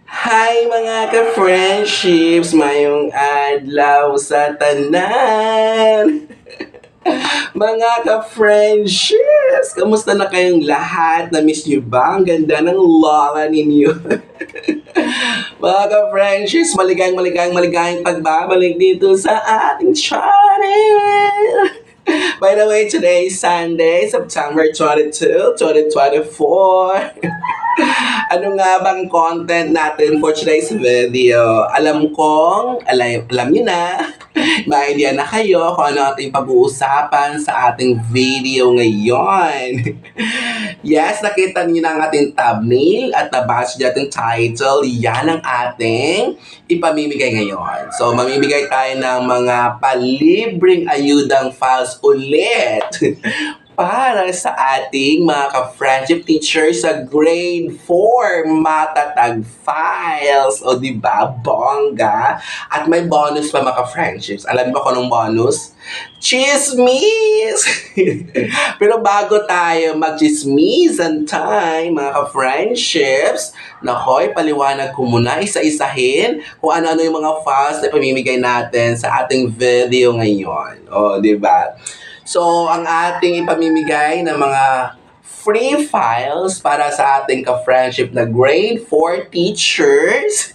Hi mga ka-friendships, mayong adlaw sa tanan. Mga ka-friendships, kamusta na kayong lahat? Na-miss niyo ba? Ang ganda ng lola ninyo. Mga ka-friendships, maligayang pagbabalik dito sa ating channel. By the way, today is Sunday, September 22, 2024. Ano nga bang content natin for today's video? Alam niyo na, may idea na kayo kung ano ating pag-uusapan sa ating video ngayon. Yes, nakita niyo na ang ating thumbnail at nabasa niyo ating title. Yan ang ating ipamimigay ngayon. So, mamimigay tayo ng mga palibreng ayudang files ulit para sa ating mga ka-friendship teachers sa grade 4 matatag files. O diba, bongga? At may bonus pa mga ka-friendships. Alam mo kung anong bonus? Chismis! Pero bago tayo mag-chismisan time, mga ka-friendships, nakoy, paliwanag ko muna, isa-isahin kung ano-ano yung mga files na pamimigay natin sa ating video ngayon. O, diba? So, ang ating ipamimigay na mga free files para sa ating ka-friendship na grade 4 teachers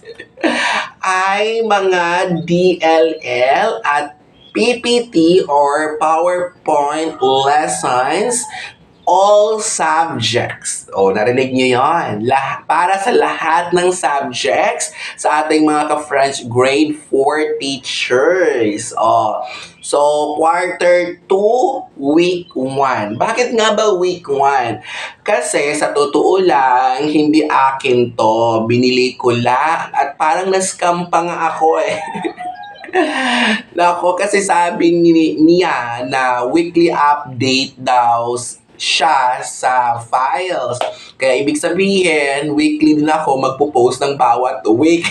ay mga DLL at PPT or PowerPoint lessons all subjects. O, narinig nyo yun. Para sa lahat ng subjects sa ating mga ka-French grade 4 teachers. O, so, quarter 2, week 1. Bakit nga ba week 1? Kasi sa totoo lang, hindi akin to. Binili ko lang at parang na-scam pa nga ako eh. Nako, kasi sabi niya na weekly update daw siya sa files. Kaya ibig sabihin, weekly din ako magpo-post ng bawat week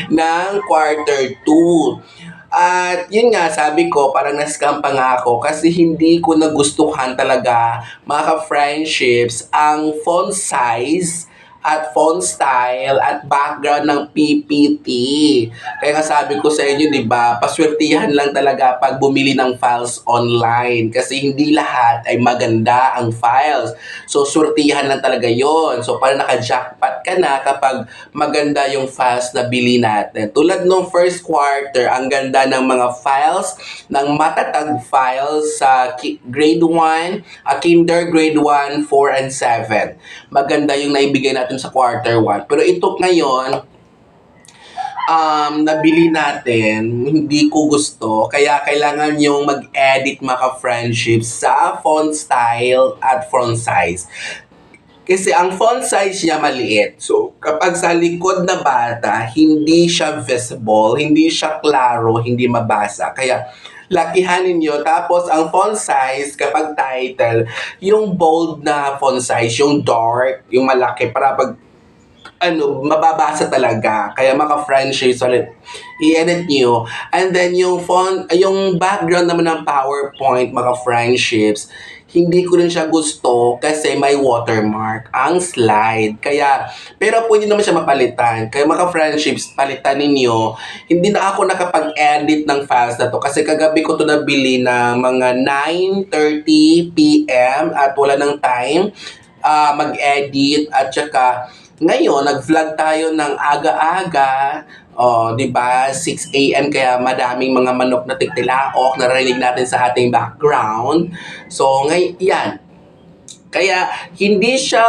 ng quarter 2. At yun nga, sabi ko, parang na-scam pa nga ako kasi hindi ko nagustuhan talaga, mga ka-friendships, ang font size at font style at background ng PPT. Kaya nga sabi ko sa inyo, di ba, paswertihan lang talaga pag bumili ng files online kasi hindi lahat ay maganda ang files. So, swertihan lang talaga yon. So, parang naka-jackpot ka na kapag maganda yung files na bili natin. Tulad nung first quarter, ang ganda ng mga files, ng matatag files sa grade 1, kinder grade 1, 4, and 7. Maganda yung naibigay natin sa quarter 1. Pero ito ngayon, nabili natin, hindi ko gusto. Kaya kailangan yung mag-edit mga friendships sa font style at font size. Kasi ang font size niya maliit. So, kapag sa likod na bata, hindi siya visible, hindi siya klaro, hindi mabasa. Kaya, lakihan ninyo. Tapos, ang font size, kapag title, yung bold na font size, yung dark, yung malaki, para pag mababasa talaga. Kaya maka-friendships ulit, i-edit nyo. And then, yung background naman ng PowerPoint, maka-friendships, hindi ko rin siya gusto kasi may watermark ang slide. Kaya, pero pwede naman siya mapalitan. Kaya maka-friendships, palitan ninyo. Hindi na ako nakapag-edit ng files na to kasi kagabi ko to nabili na mga 9:30 p.m. at wala ng time mag-edit at saka ngayon, nag-vlog tayo ng aga-aga, di ba? 6 a.m. kaya madaming mga manok na tigtilaok narinig natin sa ating background. So, yan. Kaya, hindi siya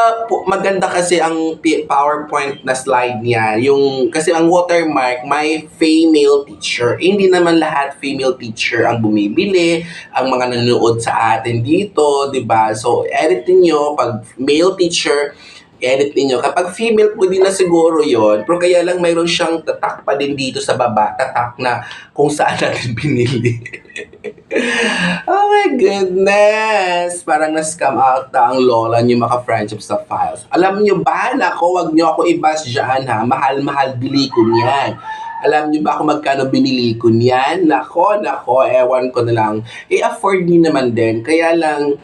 maganda kasi ang PowerPoint na slide niya. Kasi ang watermark, may female teacher. Hindi naman lahat female teacher ang bumibili, ang mga nanonood sa atin dito, di ba? So, editin nyo pag male teacher, edit ninyo. Kapag female, pwede na siguro yon. Pero kaya lang mayroon siyang tatak pa din dito sa baba. Tatak na kung saan natin binili. Oh my goodness! Parang na-scam out na ang lola niyo maka-friendship sa files. Alam niyo ba? Nako, wag niyo ako i-bash dyan ha. Mahal-mahal bili ko niyan. Alam niyo ba kung magkano binili ko niyan? Nako, ewan ko na lang. I-afford niyo naman din. Kaya lang,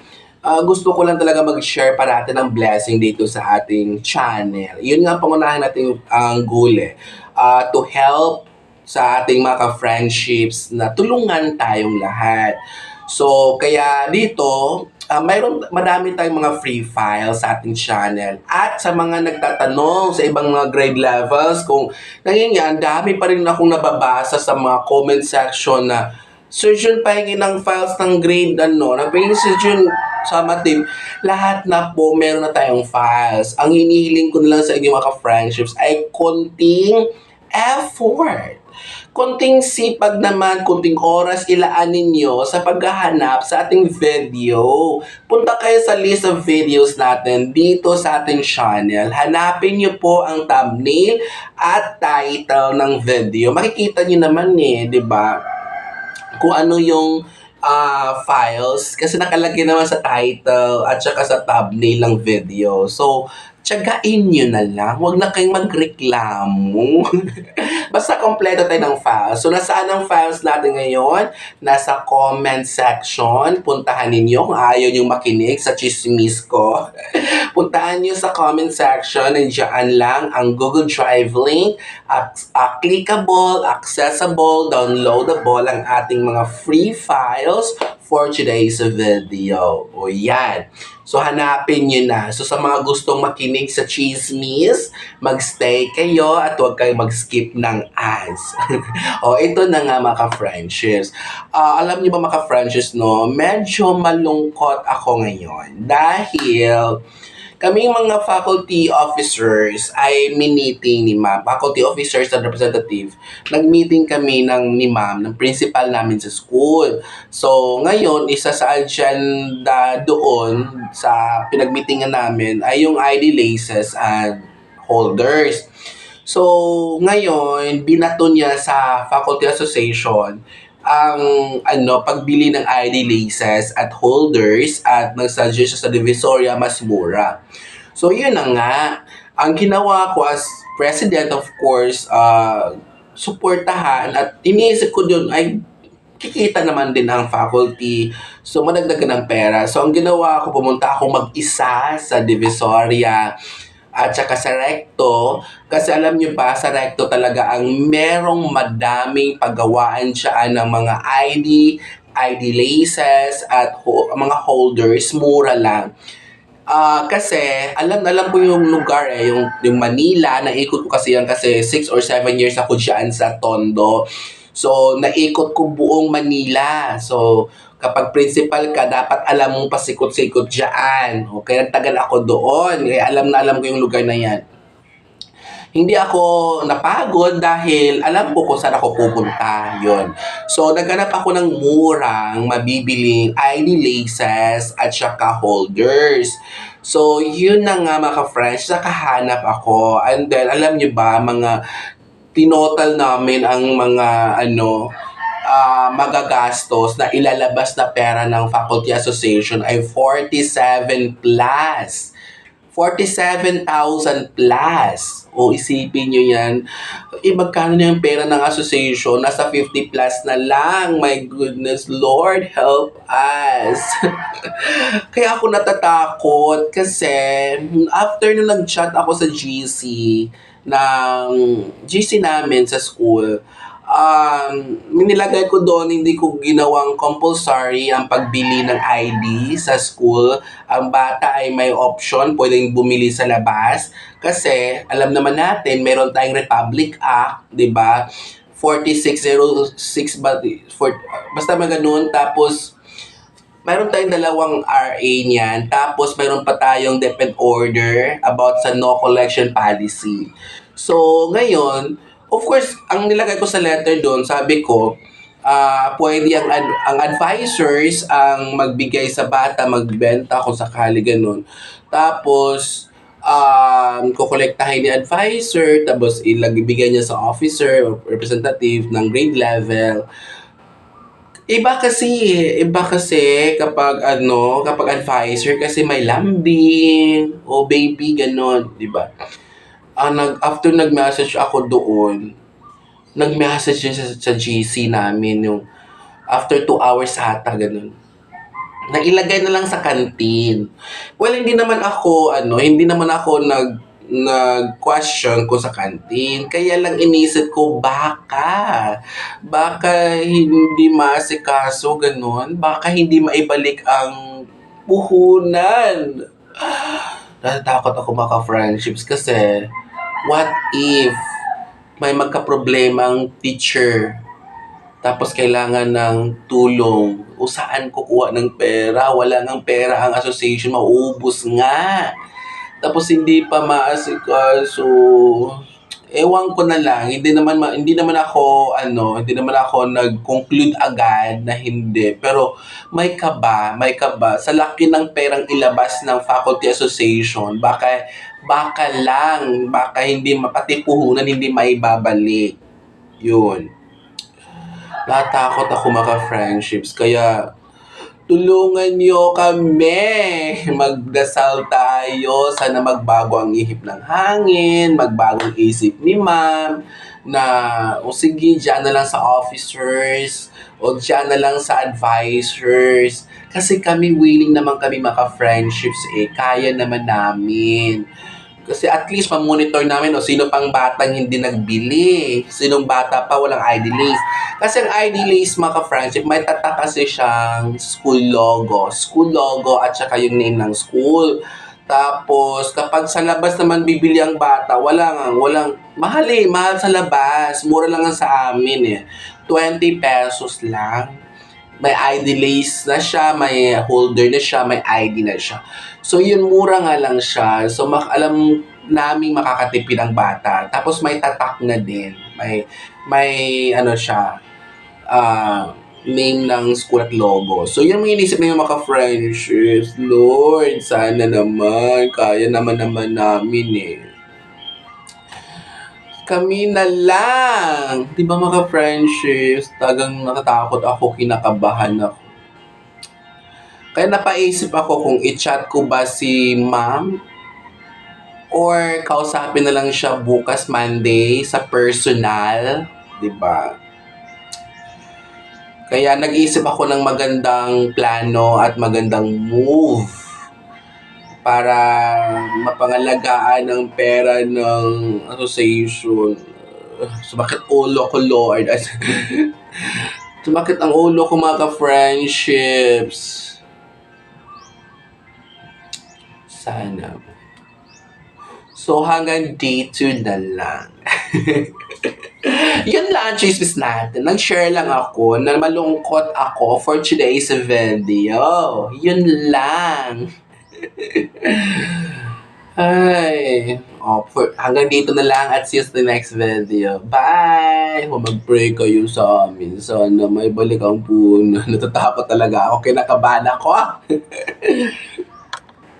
gusto ko lang talaga mag-share parati ng blessing dito sa ating channel. Yun nga pangunahin natin ang goal to help sa ating mga ka-friendships na tulungan tayong lahat. So, kaya dito, madami tayong mga free files sa ating channel. At sa mga nagtatanong sa ibang mga grade levels, kung nangyayari, dami pa rin akong nababasa sa mga comment section na Sir Jun, pahingin ng files ng grade nagpahingin si Jun sa team. Lahat na po, meron na tayong files. Ang hinihiling ko na lang sa inyong mga friendships ay konting effort. Konting sipag naman, konting oras ilaan ninyo sa paghahanap sa ating video. Punta kayo sa list of videos natin dito sa ating channel. Hanapin nyo po ang thumbnail at title ng video. Makikita nyo naman di ba? Kung ano yung files kasi nakalagay naman sa title at saka sa thumbnail ng video. So, tiyagain nyo na lang. Huwag na kayong magreklamo. Basta kompleto tayo ng files. So, nasaan ang files natin ngayon? Nasa comment section. Puntahan ninyo kung ayaw nyo makinig sa chismis ko. Puntahan nyo sa comment section. Nandiyan lang ang Google Drive link. Clickable, accessible, downloadable ang ating mga free files for today's video. O yan. So, hanapin nyo na. So, sa mga gustong makinig sa chismis, magstay kayo at huwag kayong mag-skip ng ads. O, ito na nga mga ka-friendships. Alam niyo ba mga ka-friendships, medyo malungkot ako ngayon dahil kaming mga faculty officers ay miniting ni ma'am. Faculty officers and representative, nag-meeting kami ni ma'am, ng principal namin sa school. So, ngayon, isa sa agenda doon sa pinag-meetingan namin ay yung ID laces and holders. So, ngayon, binato niya sa faculty association ang pagbili ng ID laces at holders at nagsuggest siya sa Divisoria mas mura. So, yun na nga. Ang ginawa ko as president, of course, suportahan at iniisip ko dun ay kikita naman din ang faculty. So, madagdagan ng pera. So, ang ginawa ko, pumunta ako mag-isa sa Divisoria at saka sa Recto, kasi alam niyo ba, sa Recto talaga ang merong madaming paggawaan siya ng mga ID laces at mga holders, mura lang. Kasi alam ko yung lugar yung Manila, naikot ko kasi yan kasi 6 or 7 years ako diyan sa Tondo. So, naikot ko buong Manila. So, kapag principal ka, dapat alam mong pasikot-sikot dyan. Okay, nagtagal ako doon. Kaya alam ko yung lugar na yan. Hindi ako napagod dahil alam ko kung saan ako pupunta. Yun. So, naghanap ako ng murang mabibiling ID laces at saka holders. So, yun na nga mga ka-friends, nakahanap ako. And then, alam nyo ba, tinotal namin ang mga magagastos na ilalabas na pera ng Faculty Association ay 47 plus. 47,000 plus. O isipin nyo yan. Magkano na yung pera ng association? Nasa 50 plus na lang. My goodness, Lord, help us. Kaya ako natatakot kasi after nung nag-chat ako sa GC namin sa school, nilagay ko doon, hindi ko ginawang compulsory ang pagbili ng ID sa school. Ang bata ay may option, pwedeng bumili sa labas. Kasi, alam naman natin, meron tayong Republic Act, di ba? 4606, basta mga ganun. Tapos, mayroon tayong dalawang RA niyan. Tapos, mayroon pa tayong DepEd order about sa no collection policy. So, ngayon, of course, ang nilagay ko sa letter doon, sabi ko, pwede ang advisors ang magbigay sa bata, magbenta kung sakali ganun. Tapos, kukolektahin ni advisor, tapos ibigay niya sa officer or representative ng grade level. Iba kasi kapag advisor kasi may lambing o baby ganon, di ba? After nag-message ako doon, nag-message din sa GC namin yung after 2 hours ata, ganun. nailagay na lang sa kantin. Well, hindi naman ako nag-question ko sa kantin. Kaya lang inisip ko, baka hindi maasikaso, ganun. Baka hindi maibalik ang puhunan. Natatakot ako maka-friendships kasi what if may magka-problema ang teacher tapos kailangan ng tulong. O saan kukuha ng pera? Wala ngang pera ang association, mauubos nga. Tapos hindi pa maasikaso. Ewan ko na lang, hindi naman ako nag-conclude agad na hindi. Pero may kaba sa laki ng perang ilabas ng faculty association. Baka hindi pati puhunan hindi maibabalik. Yun. Natakot ako maka-friendships. Kaya, tulungan niyo kami. Magdasal tayo. Sana magbago ang ihip ng hangin. Magbago ang isip ni ma'am. Na, o sige, dyan na lang sa officers. O dyan na lang sa advisors. Kasi willing naman kami maka-friendships eh. Kaya naman namin. Kasi at least ma-monitor namin sino pang batang hindi nagbili. Sinong bata pa walang ID list. Kasi ang ID list, mga ka-friendship, may tatak kasi siyang school logo. School logo at saka yung name ng school. Tapos, kapag sa labas naman bibili ang bata, mahal sa labas. Mura lang ang sa amin eh. 20 pesos lang. May ID list na siya, may holder na siya, may ID na siya. So yun, mura nga lang siya. So alam naming makakatipid ang bata. Tapos may tatak na din. May ano siya, name ng school at logo. So yun ang inisip na yung maka-friendships. Lord, sana naman, kaya naman namin eh. Kami na lang. Di ba mga friendships, tagang natatakot ako, kinakabahan ako. Kaya napaisip ako kung i-chat ko ba si ma'am or kausapin na lang siya bukas Monday sa personal. Di ba? Kaya nag-iisip ako ng magandang plano at magandang move para mapangalagaan ang pera ng association. Sumakit ulo ko, Lord. Sumakit ang ulo ko, mga ka-friendships. Sana. So, hanggang dito na lang. Yun lang ang chismis natin. Nag-share lang ako na malungkot ako for today's video. Yun lang. Ay. Hanggang dito na lang at see you sa the next video. Bye! Mag-pray kayo sa amin. Sana may balik ang puno. Natatakot talaga ako. Kinakabahan ako.